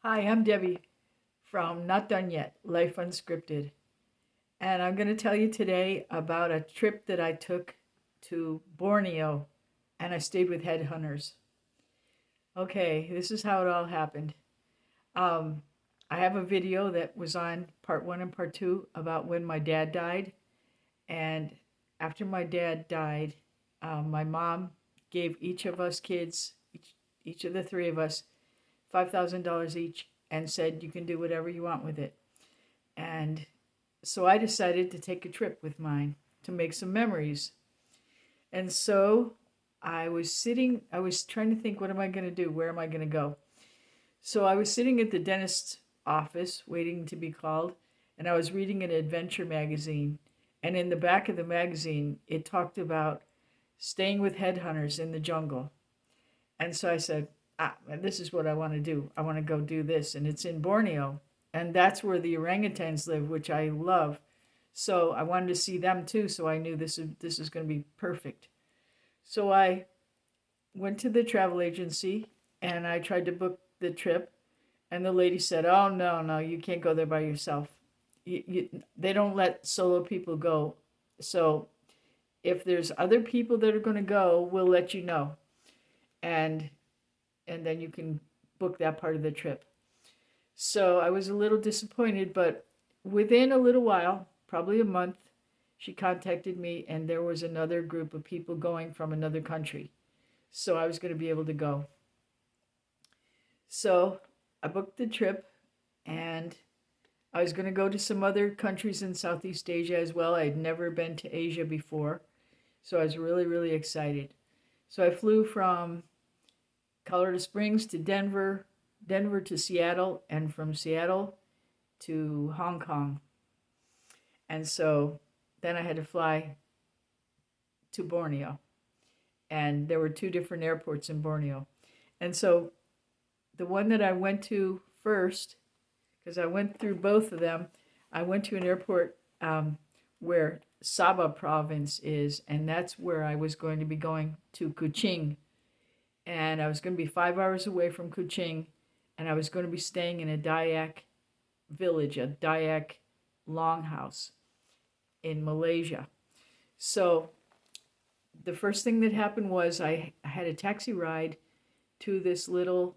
Hi, I'm Debbie from Not Done Yet, Life Unscripted. And I'm going to tell you today about a trip that I took to Borneo and I stayed with Headhunters. Okay, this is how it all happened. Um, I have a video that was on part one and part two about when my dad died. And after my dad died, my mom gave each of us kids, each of the three of us, $5,000 each and said, you can do whatever you want with it. And so I decided to take a trip with mine to make some memories. And so I was trying to think, what am I going to do? Where am I going to go? So I was sitting at the dentist's office waiting to be called, and I was reading an adventure magazine. And in the back of the magazine, it talked about staying with headhunters in the jungle. And so I said, this is what I want to do. I want to go do this. And it's in Borneo. And that's where the orangutans live, which I love. So I wanted to see them too. So I knew this is going to be perfect. So I went to the travel agency and I tried to book the trip. And the lady said, oh, no, no, you can't go there by yourself. They don't let solo people go. So if there's other people that are going to go, we'll let you know. And and then you can book that part of the trip. So I was a little disappointed, but within a little while, probably a month, she contacted me, and there was another group of people going from another country. So I was going to be able to go. So I booked the trip, and I was going to go to some other countries in Southeast Asia as well. I'd never been to Asia before. So I was really, really excited. So I flew from Colorado Springs to Denver, Denver to Seattle, and from Seattle to Hong Kong. And so then I had to fly to Borneo. And there were two different airports in Borneo. And so the one that I went to first, because I went through both of them, I went to an airport where Sabah province is, and that's where I was going to be going to Kuching. And I was going to be 5 hours away from Kuching, and I was going to be staying in a Dayak village, a Dayak longhouse in Malaysia. So the first thing that happened was I had a taxi ride to this little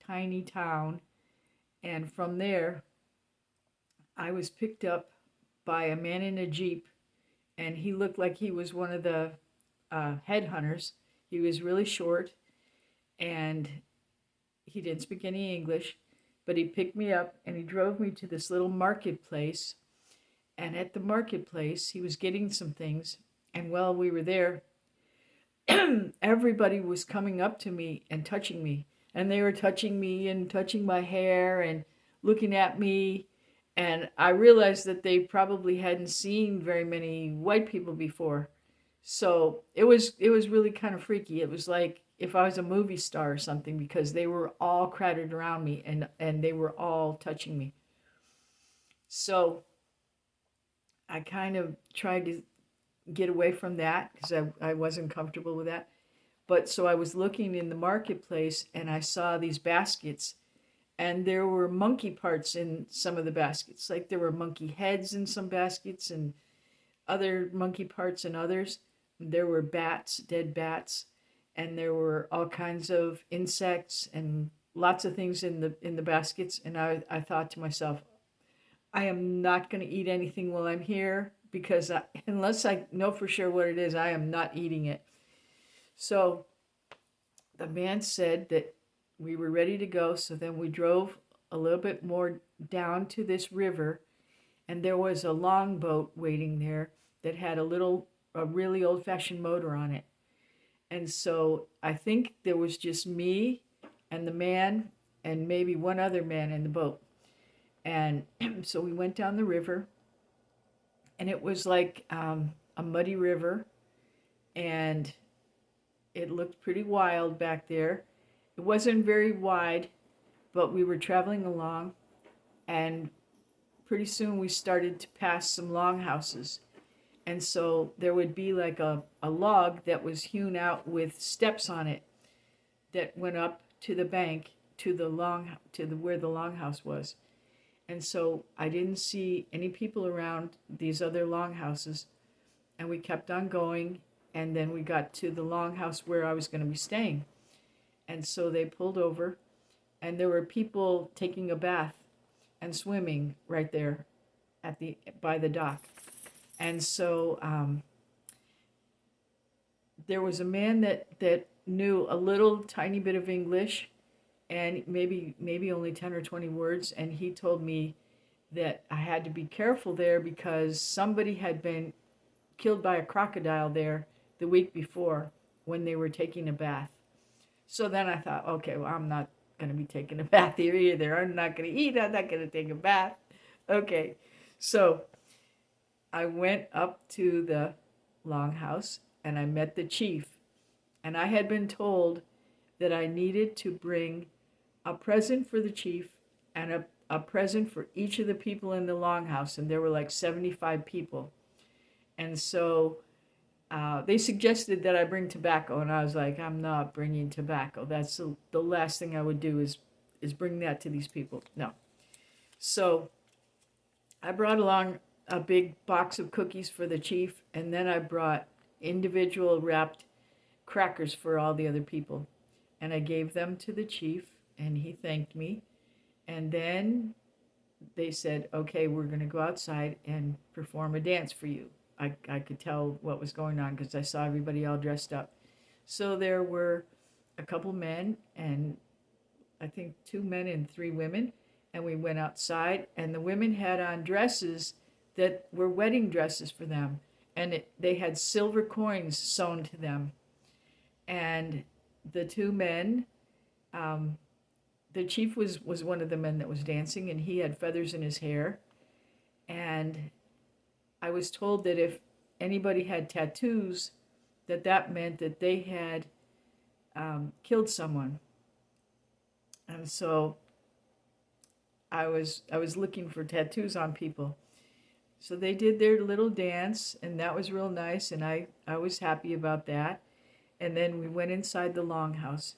tiny town, and from there I was picked up by a man in a Jeep, and he looked like he was one of the headhunters. He was really short, and he didn't speak any English, but he picked me up and he drove me to this little marketplace. And at the marketplace, he was getting some things. And while we were there, everybody was coming up to me and touching me. And they were touching me and touching my hair and looking at me. And I realized that they probably hadn't seen very many white people before. So it was really kind of freaky. It was like if I was a movie star or something, because they were all crowded around me and they were all touching me. So I kind of tried to get away from that because I wasn't comfortable with that. But so I was looking in the marketplace and I saw these baskets, and there were monkey parts in some of the baskets. Like there were monkey heads in some baskets and other monkey parts in others. There were bats, dead bats, and there were all kinds of insects and lots of things in the baskets. And I thought to myself, I am not going to eat anything while I'm here because unless I know for sure what it is, I am not eating it. So the man said that we were ready to go. So then we drove a little bit more down to this river, and there was a longboat waiting there that had a really old fashioned motor on it. And so I think there was just me and the man and maybe one other man in the boat. And so we went down the river, and it was like a muddy river, and it looked pretty wild back there. It wasn't very wide, but we were traveling along, and pretty soon we started to pass some longhouses. And so there would be like a log that was hewn out with steps on it that went up to the bank. to the where the longhouse was. And so I didn't see any people around these other longhouses, and we kept on going, and then we got to the longhouse where I was going to be staying. And so they pulled over, and there were people taking a bath and swimming right there at the by the dock. And so there was a man that knew a little tiny bit of English, and maybe only 10 or 20 words, and he told me that I had to be careful there because somebody had been killed by a crocodile there the week before when they were taking a bath. So then I thought, okay, well, I'm not going to be taking a bath here either. I'm not going to eat. I'm not going to take a bath. Okay. So I went up to the longhouse and I met the chief. And I had been told that I needed to bring a present for the chief and a present for each of the people in the longhouse. And there were like 75 people. And so they suggested that I bring tobacco, and I was like, I'm not bringing tobacco. That's the last thing I would do is bring that to these people. No. So I brought along a big box of cookies for the chief, and then I brought individual wrapped crackers for all the other people. And I gave them to the chief, and he thanked me. And then they said, okay, we're going to go outside and perform a dance for you. I could tell what was going on because I saw everybody all dressed up. So there were a couple men and I think 2 men and 3 women. And we went outside, and the women had on dresses that were wedding dresses for them. And they had silver coins sewn to them. And the 2 men, the chief was one of the men that was dancing, and he had feathers in his hair. And I was told that if anybody had tattoos, that meant that they had killed someone. And so I was looking for tattoos on people. So they did their little dance, and that was real nice, and I was happy about that. And then we went inside the longhouse,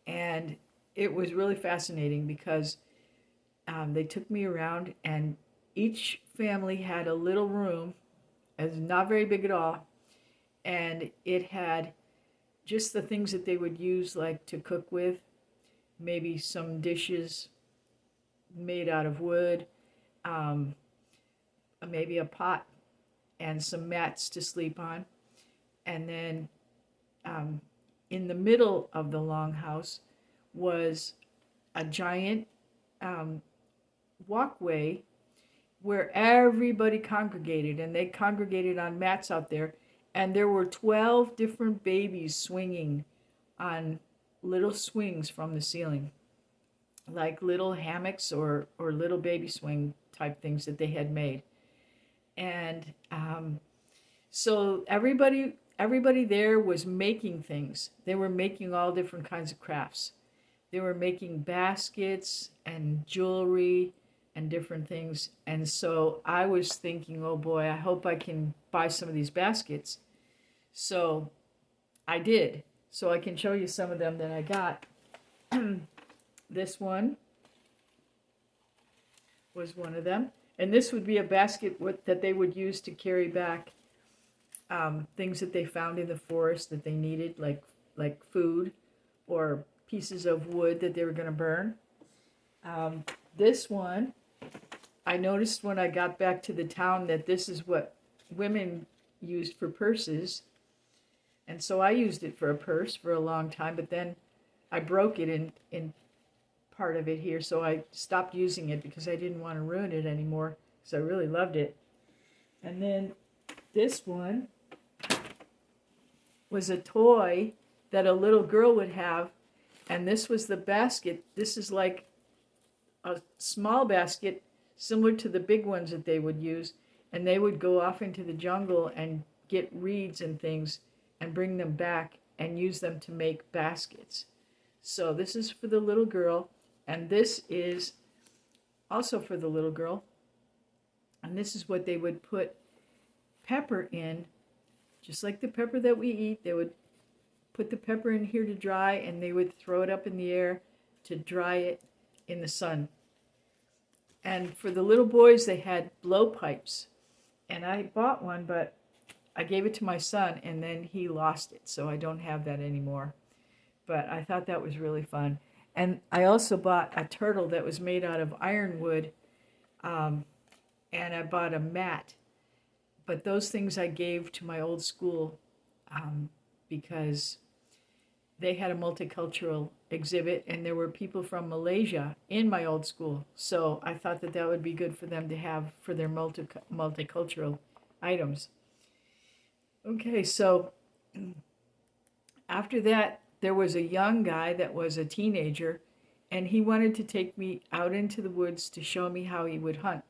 and it was really fascinating because they took me around, and each family had a little room, it's not very big at all, and it had just the things that they would use like to cook with, maybe some dishes made out of wood, maybe a pot and some mats to sleep on. And then in the middle of the longhouse was a giant walkway where everybody congregated, and they congregated on mats out there, and there were 12 different babies swinging on little swings from the ceiling, like little hammocks or little baby swing type things that they had made. And so everybody there was making things. They were making all different kinds of crafts. They were making baskets and jewelry and different things. And so I was thinking, oh boy, I hope I can buy some of these baskets. So I did. So I can show you some of them that I got. This one was one of them. And this would be a basket that they would use to carry back things that they found in the forest that they needed, like food or pieces of wood that they were going to burn. This one, I noticed when I got back to the town that this is what women used for purses. And so I used it for a purse for a long time, but then I broke it in part of it here, so I stopped using it because I didn't want to ruin it anymore, because I really loved it. And then this one was a toy that a little girl would have, and this was the basket. This is like a small basket similar to the big ones that they would use, and they would go off into the jungle and get reeds and things and bring them back and use them to make baskets. So this is for the little girl, and this is also for the little girl. And this is what they would put pepper in, just like the pepper that we eat. They would put the pepper in here to dry, and they would throw it up in the air to dry it in the sun. And for the little boys, they had blowpipes. And I bought one, but I gave it to my son, and then he lost it, so I don't have that anymore. But I thought that was really fun. And I also bought a turtle that was made out of ironwood, um, and I bought a mat. But those things I gave to my old school because they had a multicultural exhibit, and there were people from Malaysia in my old school. So I thought that that would be good for them to have for their multicultural items. Okay, so after that, there was a young guy that was a teenager, and he wanted to take me out into the woods to show me how he would hunt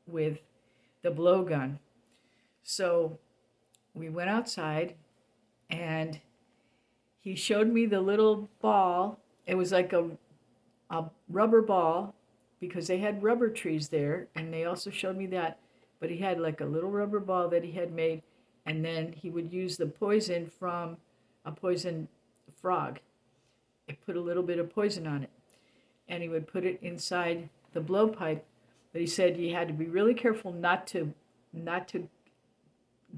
with the blowgun. So we went outside, and he showed me the little ball. It was like a rubber ball, because they had rubber trees there, and they also showed me that. But he had like a little rubber ball that he had made, and then he would use the poison from a poison frog. It put a little bit of poison on it, and he would put it inside the blowpipe. But he said you had to be really careful not to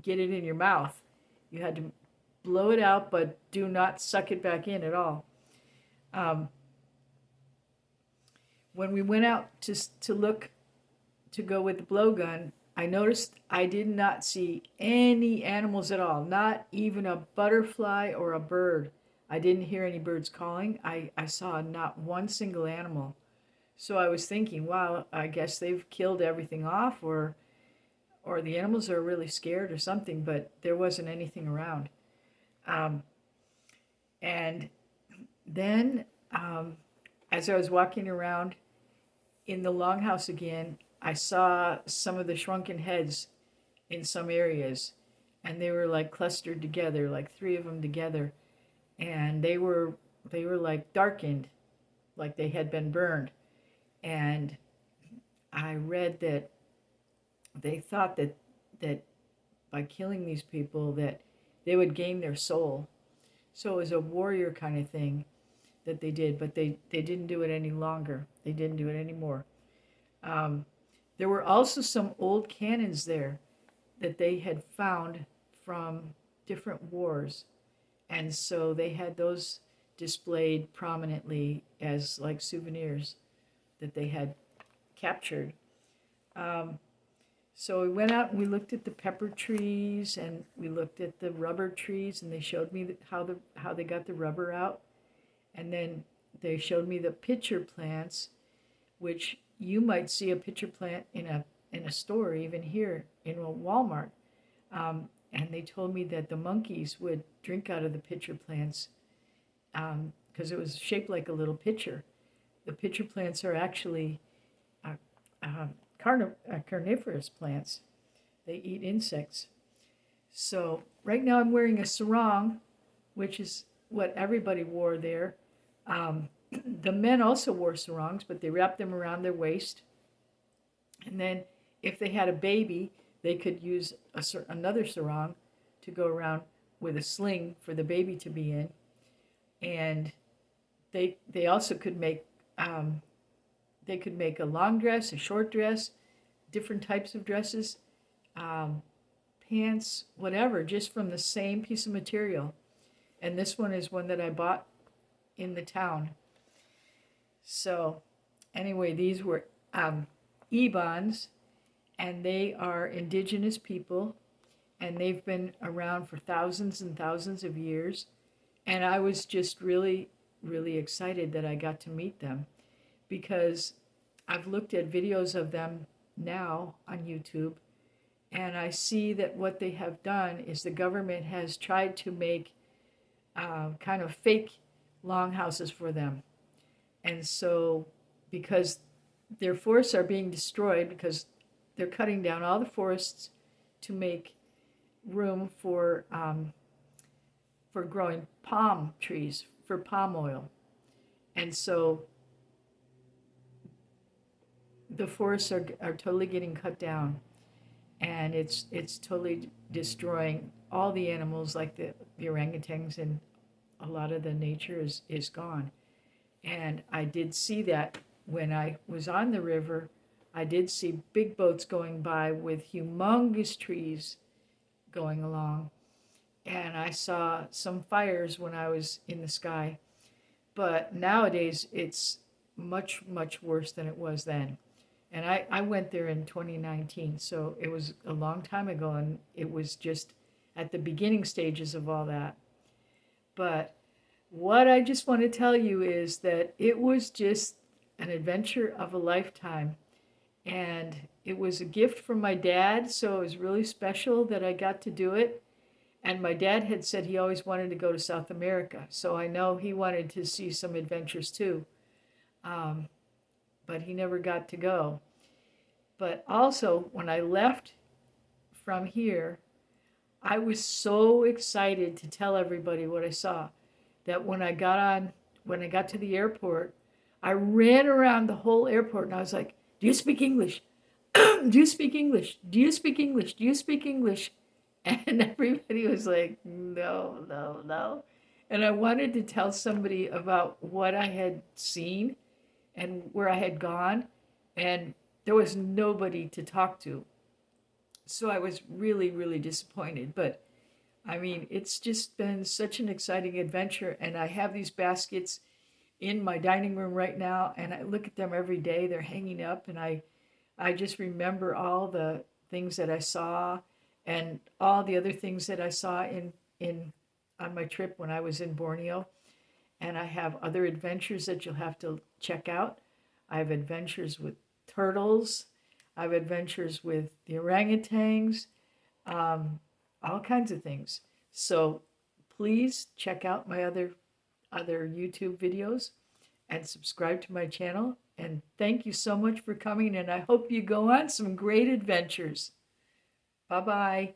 get it in your mouth. You had to blow it out, but do not suck it back in at all. When we went out to look to go with the blowgun, I noticed I did not see any animals at all, not even a butterfly or a bird. I didn't hear any birds calling. I saw not one single animal. So I was thinking, wow, I guess they've killed everything off, or the animals are really scared or something, but there wasn't anything around. And then as I was walking around in the longhouse again, I saw some of the shrunken heads in some areas, and they were like clustered together, like three of them together, and they were like darkened, like they had been burned. And I read that they thought that by killing these people that they would gain their soul. So it was a warrior kind of thing that they did, but they didn't do it any longer. They didn't do it anymore. There were also some old cannons there that they had found from different wars. And so they had those displayed prominently as like souvenirs that they had captured. So we went out and we looked at the pepper trees, and we looked at the rubber trees, and they showed me how they got the rubber out. And then they showed me the pitcher plants, which you might see a pitcher plant in a store, even here in a Walmart. And they told me that the monkeys would drink out of the pitcher plants because it was shaped like a little pitcher. The pitcher plants are actually carnivorous plants. They eat insects. So right now I'm wearing a sarong, which is what everybody wore there. The men also wore sarongs, but they wrapped them around their waist. And then if they had a baby, they could use another sarong to go around with a sling for the baby to be in. And they also could make a long dress, a short dress, different types of dresses, pants, whatever, just from the same piece of material. And this one is one that I bought in the town. So anyway, these were Ebons, and they are indigenous people, and they've been around for thousands and thousands of years. And I was just really, really excited that I got to meet them, because I've looked at videos of them now on YouTube, and I see that what they have done is the government has tried to make kind of fake longhouses for them. And so because their forests are being destroyed, because they're cutting down all the forests to make room for growing palm trees, for palm oil. And so the forests are totally getting cut down, and it's totally destroying all the animals, like the orangutans, and a lot of the nature is gone. And I did see that when I was on the river. I did see big boats going by with humongous trees going along. And I saw some fires when I was in the sky. But nowadays, it's much, much worse than it was then. And I went there in 2019, so it was a long time ago, and it was just at the beginning stages of all that. But what I just want to tell you is that it was just an adventure of a lifetime. And it was a gift from my dad, so it was really special that I got to do it. And my dad had said he always wanted to go to South America, so I know he wanted to see some adventures too. Um, but he never got to go. But also, when I left from here, I was so excited to tell everybody what I saw that when I got to the airport, I ran around the whole airport and I was like, "Do you speak English? Do you speak English? Do you speak English? Do you speak English?" And everybody was like, "No, no, no." And I wanted to tell somebody about what I had seen and where I had gone, and there was nobody to talk to. So I was really, really disappointed. But I mean, it's just been such an exciting adventure. And I have these baskets in my dining room right now, and I look at them every day. They're hanging up, and I just remember all the things that I saw and all the other things that I saw in on my trip when I was in Borneo. And I have other adventures that you'll have to check out. I have adventures with turtles. I have adventures with the orangutans, um, all kinds of things. So please check out my other YouTube videos and subscribe to my channel. And thank you so much for coming. And I hope you go on some great adventures. Bye bye.